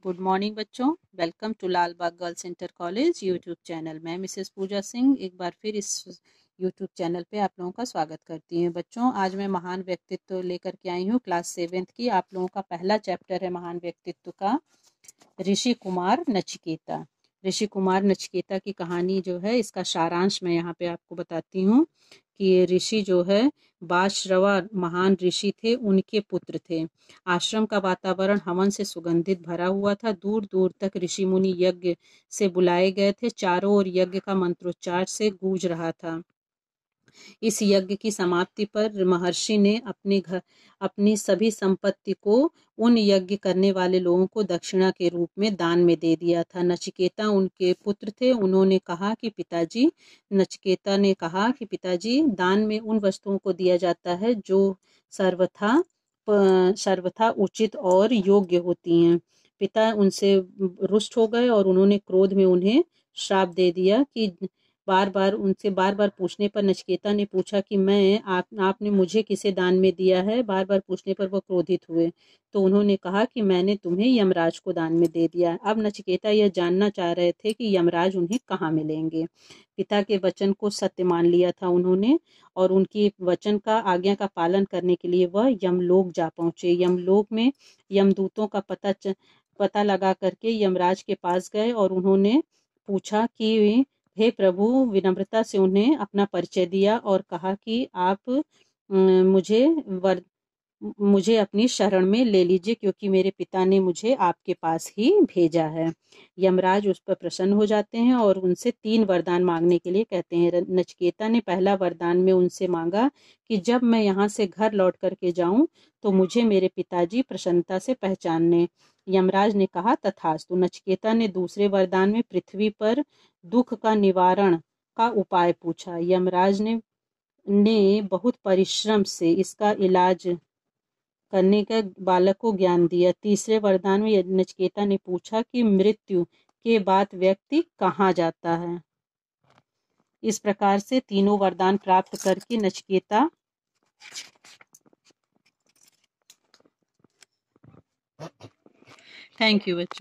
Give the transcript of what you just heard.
Good morning बच्चों, welcome to Lal Bagh girls inter college YouTube channel. मैं Mrs Pooja Singh एक बार फिर इस यूट्यूब चैनल पे आप लोगों का स्वागत करती हूँ। बच्चों, आज मैं महान व्यक्तित्व लेकर के आई हूँ क्लास 7th की। आप लोगों का पहला चैप्टर है महान व्यक्तित्व का, ऋषि कुमार नचिकेता। ऋषि कुमार नचिकेता की कहानी जो है, इसका सारांश मैं यहाँ पे आपको बताती हूँ कि ये ऋषि जो है बाश्रवा महान ऋषि थे, उनके पुत्र थे। आश्रम का वातावरण हवन से सुगंधित भरा हुआ था। दूर दूर तक ऋषि मुनि यज्ञ से बुलाए गए थे। चारों ओर यज्ञ का मंत्रोच्चार से गूंज रहा था। इस यज्ञ की समाप्ति पर महर्षि ने अपनी सभी संपत्ति को उन यज्ञ करने वाले लोगों को दक्षिणा के रूप में दान में दे दिया था। नचिकेता उनके पुत्र थे। नचिकेता ने कहा कि पिताजी, दान में उन वस्तुओं को दिया जाता है जो सर्वथा उचित और योग्य होती हैं। पिता उनसे रुष्ट हो गए और उन्होंने क्रोध में उन्हें श्राप दे दिया कि बार बार पूछने पर नचिकेता ने पूछा कि आपने मुझे किसे दान में दिया है। बार बार पूछने पर वह क्रोधित हुए तो उन्होंने कहा कि मैंने तुम्हें यमराज को दान में दे दिया। अब नचिकेता यह जानना चाह रहे थे कि यमराज उन्हें कहाँ मिलेंगे। पिता के वचन को सत्य मान लिया था उन्होंने, और उनकी वचन का आज्ञा का पालन करने के लिए वह यमलोक जा पहुंचे। यमलोक में यमदूतों का पता लगा करके यमराज के पास गए और उन्होंने पूछा कि हे प्रभु, विनम्रता से उन्हें अपना परिचय दिया और कहा कि आप मुझे मुझे अपनी शरण में ले लीजिए, क्योंकि मेरे पिता ने मुझे आपके पास ही भेजा है। यमराज उस पर प्रसन्न हो जाते हैं और उनसे 3 वरदान मांगने के लिए कहते हैं। नचिकेता ने पहला वरदान में उनसे मांगा कि जब मैं यहाँ से घर लौट करके जाऊं तो मुझे मेरे पिताजी प्रसन्नता से पहचानने। यमराज ने कहा तथास्तु। नचिकेता ने दूसरे वरदान में पृथ्वी पर दुख का निवारण का उपाय पूछा। यमराज ने बहुत परिश्रम से इसका इलाज करने का बालक को ज्ञान दिया। तीसरे वरदान में नचिकेता ने पूछा कि मृत्यु के बाद व्यक्ति कहाँ जाता है। इस प्रकार से तीनों वरदान प्राप्त करके नचिकेता थैंक यू बच्चों।